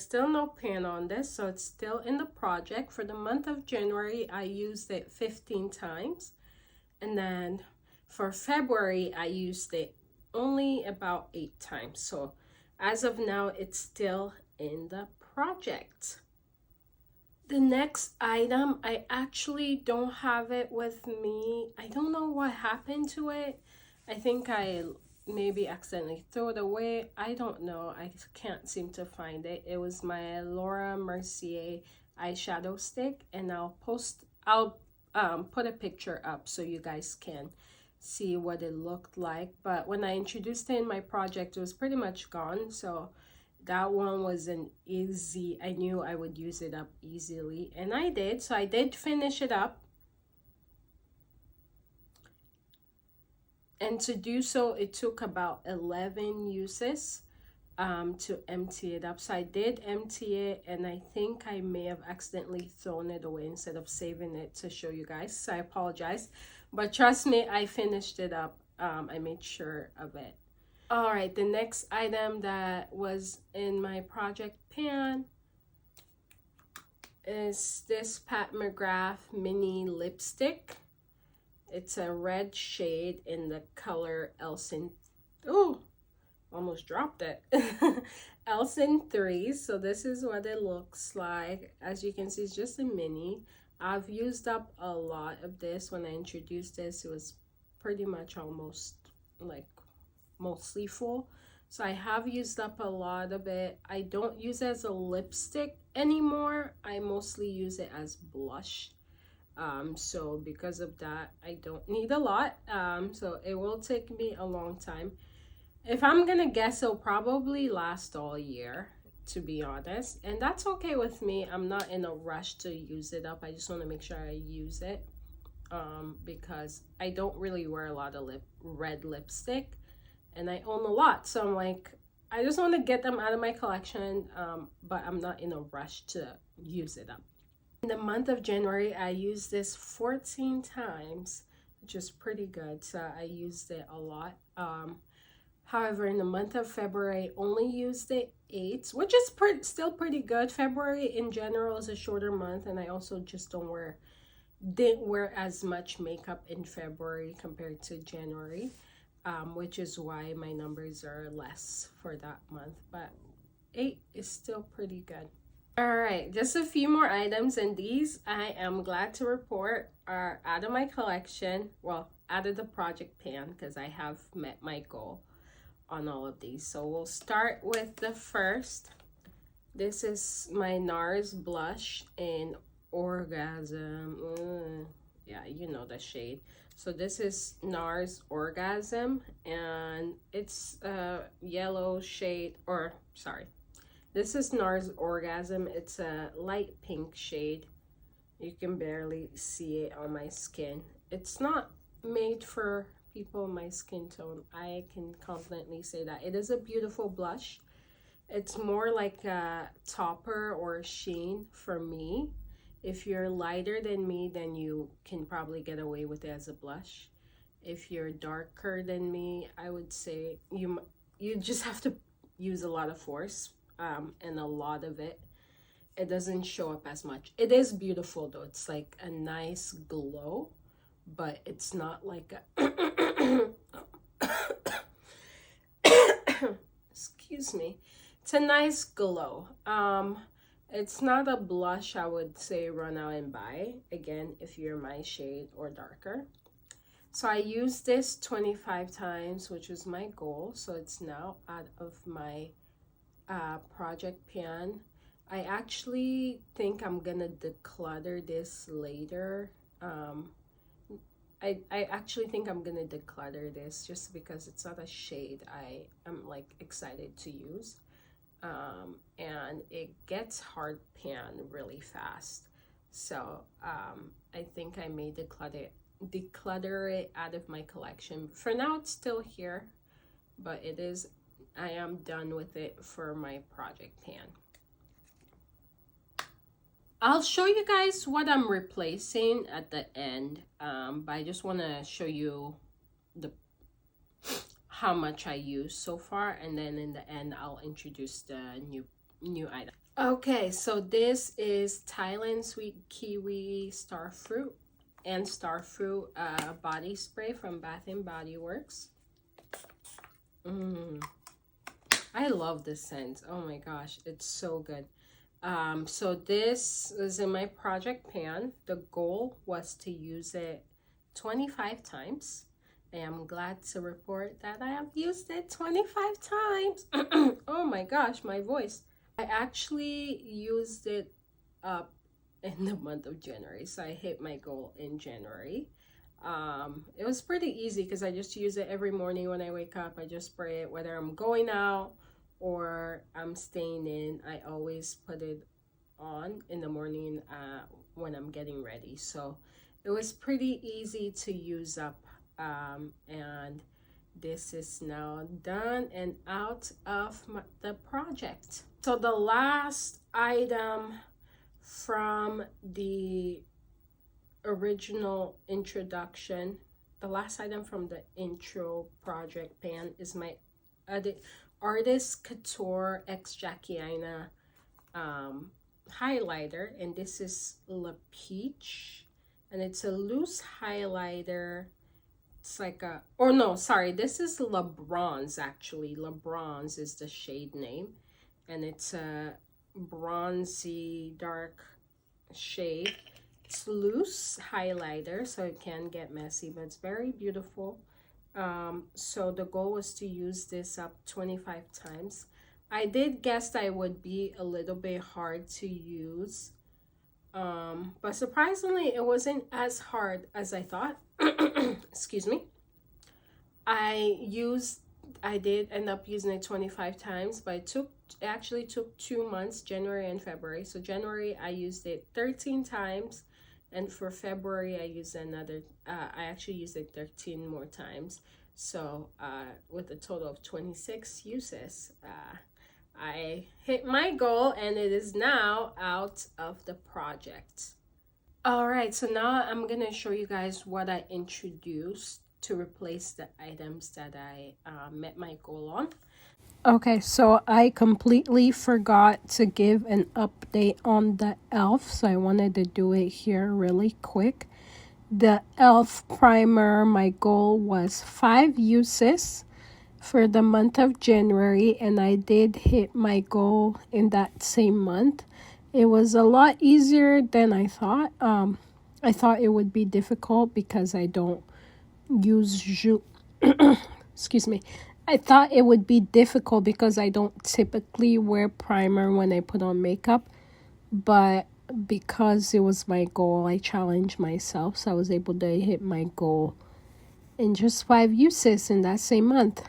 Still no pan on this, so it's still in the project. For the month of January, I used it 15 times. And then for February, I used it only about 8 times. So as of now, it's still in the project. The next item, I actually don't have it with me. I don't know what happened to it. I think I maybe accidentally threw it away. I don't know. I can't seem to find it. It was my Laura Mercier eyeshadow stick, and I'll put a picture up so you guys can see what it looked like. But when I introduced it in my project, it was pretty much gone. So that one was an easy, I knew I would use it up easily, and I did. So I did finish it up. And to do so, it took about 11 uses to empty it up. So I did empty it, and I think I may have accidentally thrown it away instead of saving it to show you guys. So I apologize. But trust me, I finished it up. I made sure of it. All right, the next item that was in my project pan is this Pat McGrath mini lipstick. It's a red shade in the color Elsin. Oh, almost dropped it. Elsin 3. So this is what it looks like. As you can see, it's just a mini. I've used up a lot of this. When I introduced this, it was pretty much almost like mostly full. So I have used up a lot of it. I don't use it as a lipstick anymore. I mostly use it as blush. So because of that, I don't need a lot. So it will take me a long time. If I'm gonna guess, it'll probably last all year, to be honest, and that's okay with me. I'm not in a rush to use it up. I just want to make sure I use it because I don't really wear a lot of red lipstick, and I own a lot, so I'm like, I just want to get them out of my collection, but I'm not in a rush to use it up. In the month of January, I used this 14 times, which is pretty good. So I used it a lot. However, in the month of February, I only used it 8, which is still pretty good. February in general is a shorter month, and I also just didn't wear as much makeup in February compared to January, which is why my numbers are less for that month. But 8 is still pretty good. All right, just a few more items, and these I am glad to report are out of my collection. Well, out of the project pan, because I have met my goal on all of these. So we'll start with the first. This is my NARS blush in Orgasm. Yeah, you know the shade. So this is NARS Orgasm, and it's a yellow shade, or sorry. This is NARS Orgasm. It's a light pink shade. You can barely see it on my skin. It's not made for people my skin tone. I can confidently say that. It is a beautiful blush. It's more like a topper or a sheen for me. If you're lighter than me, then you can probably get away with it as a blush. If you're darker than me, I would say you just have to use a lot of force. And a lot of it doesn't show up as much. It is beautiful though. It's like a nice glow, but it's not like a excuse me, it's a nice glow. It's not a blush I would say run out and buy, again, if you're my shade or darker. So I used this 25 times, which was my goal. So it's now out of my project pan. I actually think I'm gonna declutter this later. I actually think I'm gonna declutter this just because it's not a shade I am like excited to use, and it gets hard pan really fast. So I think I may declutter it out of my collection. For now, it's still here, but I am done with it for my project pan. I'll show you guys what I'm replacing at the end, but I just want to show you how much I use so far, and then in the end I'll introduce the new item. Okay, so this is Thailand sweet kiwi starfruit and starfruit body spray from Bath and Body Works. I love this scent. Oh my gosh, it's so good. So this is in my project pan. The goal was to use it 25 times. And I'm glad to report that I have used it 25 times. Oh my gosh, my voice. I actually used it up in the month of January. So I hit my goal in January. It was pretty easy because I just use it every morning when I wake up. I just spray it whether I'm going out or I'm staying in. I always put it on in the morning when I'm getting ready. So it was pretty easy to use up. And this is now done and out of the project. So the last item from the original introduction, the last item from the intro project pan is my Artist Couture X Jackie Aina highlighter, and this is La Peach, and it's a loose highlighter. It's like a, or no, sorry, this is La Bronze actually. La Bronze is the shade name, and it's a bronzy dark shade. It's loose highlighter, so it can get messy, but it's very beautiful. So the goal was to use this up 25 times. I did guess that it would be a little bit hard to use, but surprisingly it wasn't as hard as I thought. Excuse me. I did end up using it 25 times, but it actually took 2 months, January and February. So January I used it 13 times, and for February I used another I actually used it 13 more times. So with a total of 26 uses, I hit my goal, and it is now out of the project. All right, so now I'm gonna show you guys what I introduced to replace the items that I met my goal on. Okay, so I completely forgot to give an update on the e.l.f., so I wanted to do it here really quick. The e.l.f. primer, my goal was 5 uses for the month of January, and I did hit my goal in that same month. It was a lot easier than I thought. I thought it would be difficult because I don't use excuse me. I thought it would be difficult because I don't typically wear primer when I put on makeup, but because it was my goal, I challenged myself, so I was able to hit my goal in just 5 uses in that same month.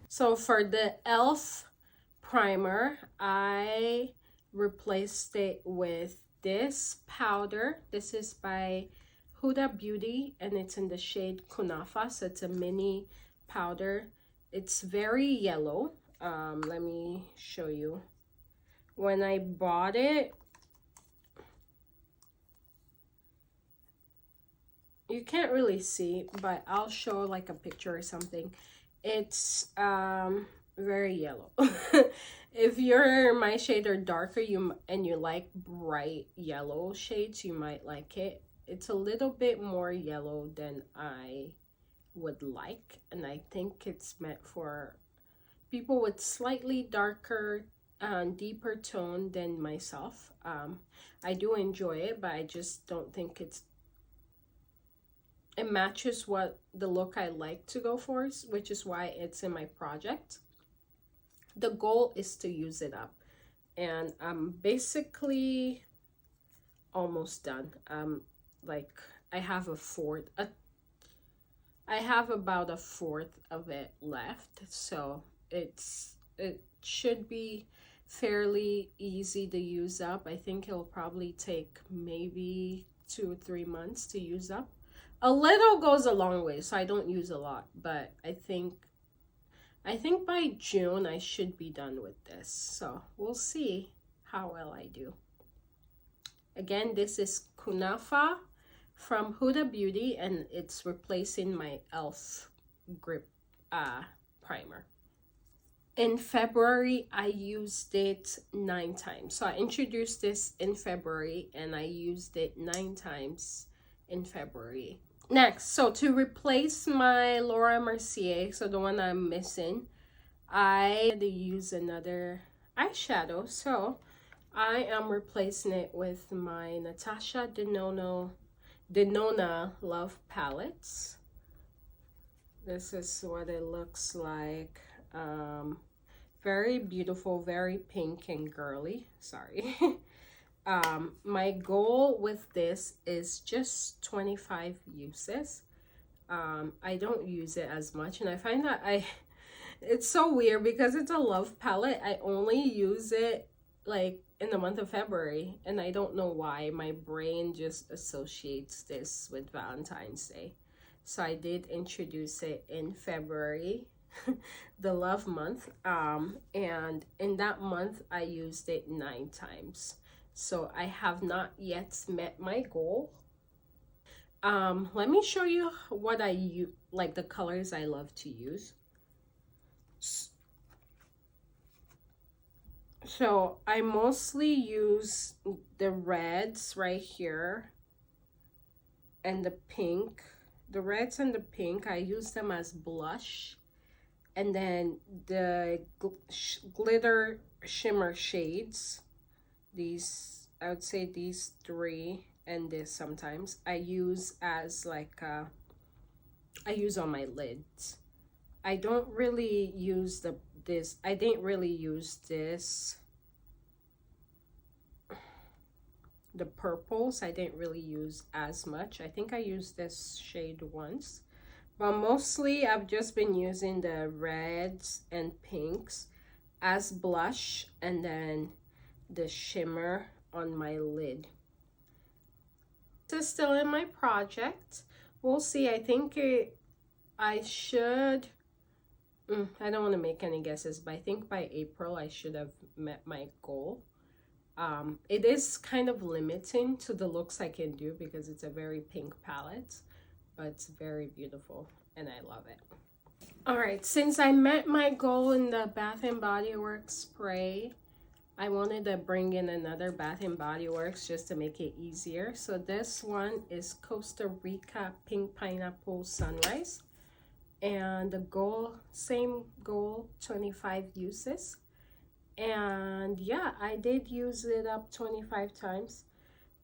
So for the e.l.f. primer, I replaced it with this powder. This is by Huda Beauty, and it's in the shade Kunafa. So it's a mini powder. It's very yellow. Let me show you. When I bought it, you can't really see, but I'll show like a picture or something. It's very yellow. If you're my shade or darker, and you like bright yellow shades, you might like it. It's a little bit more yellow than I would like, and I think it's meant for people with slightly darker deeper tone than myself. I do enjoy it, but I just don't think it matches what the look I like to go for, which is why it's in my project. The goal is to use it up, and I'm basically almost done. Like I have about a fourth of it left, so it should be fairly easy to use up. I think it'll probably take maybe 2 or 3 months to use up. A little goes a long way, so I don't use a lot, but I think by June I should be done with this. So we'll see how well I do. Again, this is Kunafa from Huda Beauty, and it's replacing my e.l.f. grip primer. In February, I used it 9 times. So I introduced this in February and I used it 9 times in February. Next, so to replace my Laura Mercier, so the one I'm missing, I had to use another eyeshadow. So I am replacing it with my Natashadenona Love Palettes. This is what it looks like. Very beautiful, very pink and girly. Sorry. My goal with this is just 25 uses. I don't use it as much, and I find that it's so weird because it's a love palette. I only use it like in the month of February, and I don't know why. My brain just associates this with Valentine's Day. So I did introduce it in February, the love month, and in that month I used it 9 times. So I have not yet met my goal. Let me show you what I use, like the colors I love to use. So I mostly use the reds right here and the pink. The reds and the pink, I use them as blush. And then the glitter shimmer shades, these, I would say these 3 and this sometimes, I use as like, I use on my lids. I don't really use I didn't really use this, the purples, I didn't really use as much. I think I used this shade once. But mostly I've just been using the reds and pinks as blush and then the shimmer on my lid. This is still in my project. We'll see. I think I should, I don't want to make any guesses, but I think by April I should have met my goal. It is kind of limiting to the looks I can do because it's a very pink palette, but it's very beautiful and I love it. All right, since I met my goal in the Bath and Body Works spray, I wanted to bring in another Bath and Body Works just to make it easier. So this one is Costa Rica Pink Pineapple Sunrise, and the goal, same goal, 25 uses. And yeah, I did use it up 25 times.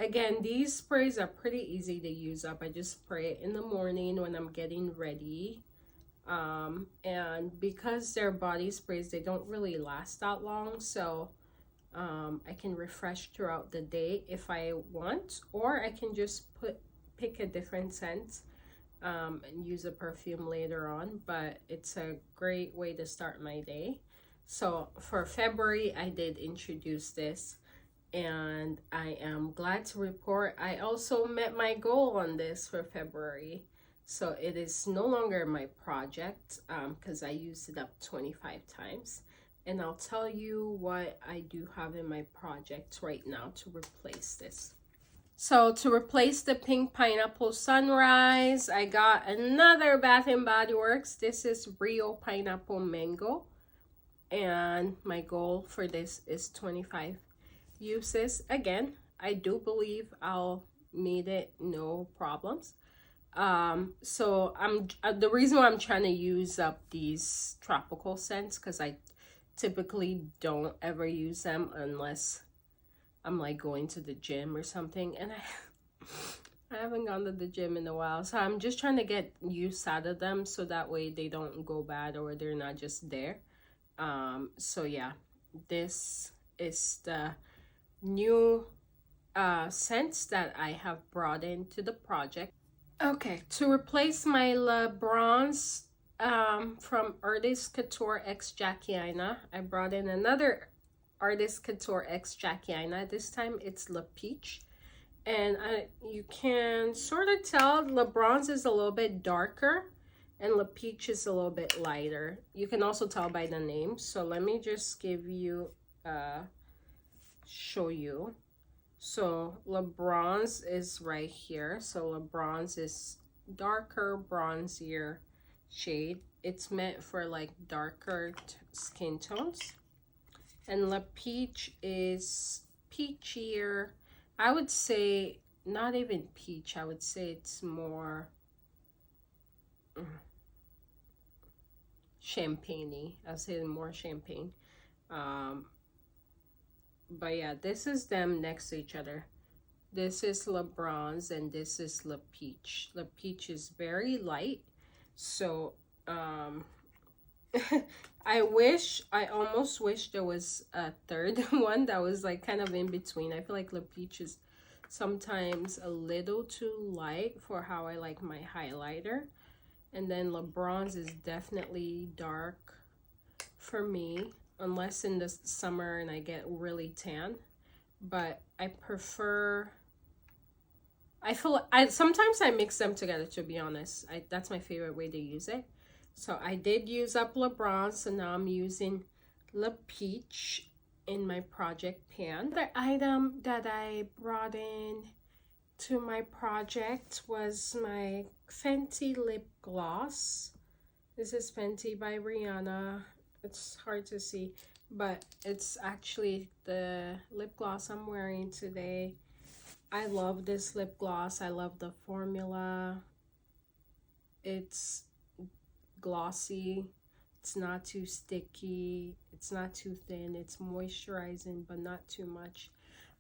Again, these sprays are pretty easy to use up. I just spray it in the morning when I'm getting ready. And because they're body sprays, they don't really last that long. So I can refresh throughout the day if I want, or I can just pick a different scent and use a perfume later on. But it's a great way to start my day. So for February, I did introduce this, and I am glad to report I also met my goal on this for February. So it is no longer my project because I used it up 25 times. And I'll tell you what I do have in my project right now to replace this. So to replace the Pink Pineapple Sunrise, I got another Bath and Body Works. This is Rio Pineapple Mango. And my goal for this is 25 uses. Again, I do believe I'll meet it, no problems. So the reason why I'm trying to use up these tropical scents, because I typically don't ever use them unless I'm like going to the gym or something, and I haven't gone to the gym in a while, so I'm just trying to get use out of them so that way they don't go bad or they're not just there. So yeah, this is the new scents that I have brought into the project. Okay, to replace my Le Bronze from Artist Couture X Jackie Aina, I brought in another Artist Couture X Jackie Aina. This time it's Le Peach, and you can sort of tell Le Bronze is a little bit darker and Le Peach is a little bit lighter. You can also tell by the name. So let me just give you, show you. So Le Bronze is right here. So Le Bronze is darker, bronzier. shade. It's meant for like darker skin tones. And the peach is peachier. I would say not even peach. I would say it's more champagne-y. I'll say more champagne. But yeah, this is them next to each other. This is Le Bronze and this is Le Peach. Le Peach is very light. So I almost wish there was a third one that was like kind of in between. I feel like Le Peach is sometimes a little too light for how I like my highlighter. And then Le Bronze is definitely dark for me, unless in the summer and I get really tan. But I prefer, sometimes I mix them together, to be honest. That's my favorite way to use it. So I did use up Le Bronze, so now I'm using Le Peach in my project pan. The item that I brought in to my project was my Fenty lip gloss. This is Fenty by Rihanna. It's hard to see, but it's actually the lip gloss I'm wearing today. I love this lip gloss. I love the formula. It's glossy. It's not too sticky. It's not too thin. It's moisturizing, but not too much.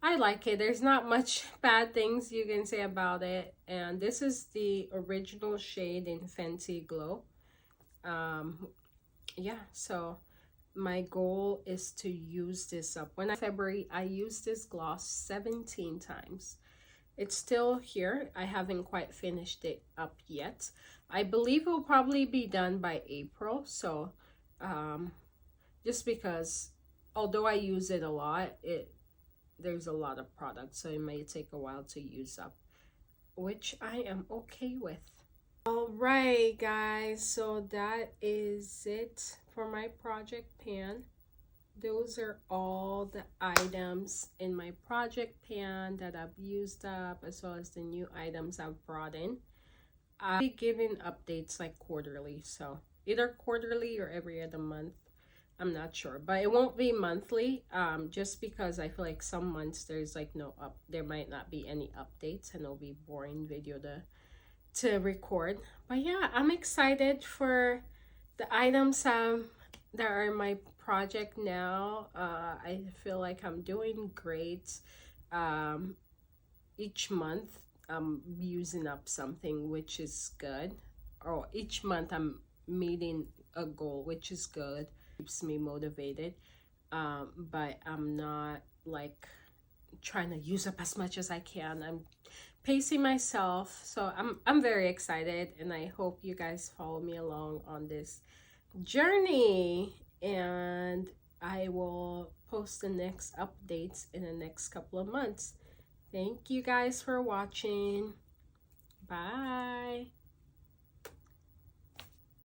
I like it. There's not much bad things you can say about it. And this is the original shade in Fenty Glow. Yeah, so my goal is to use this up. When February, I used this gloss 17 times. It's still here. I haven't quite finished it up yet. I believe it will probably be done by April. So just because although I use it a lot, there's a lot of product, so it may take a while to use up, which I am okay with. All right, guys, so that is it for my project pan. Those are all the items in my project pan that I've used up, as well as the new items I've brought in. I'll be giving updates like quarterly, so either quarterly or every other month. I'm not sure, but it won't be monthly, just because I feel like some months there's like there might not be any updates and it'll be boring video to record. But yeah, I'm excited for the items that are in my project now. I feel like I'm doing great. Each month I'm using up something, which is good, or each month I'm meeting a goal, which is good. Keeps me motivated, but I'm not like trying to use up as much as I can. I'm pacing myself, so I'm very excited, and I hope you guys follow me along on this journey, and I will post the next updates in the next couple of months. Thank you guys for watching. Bye.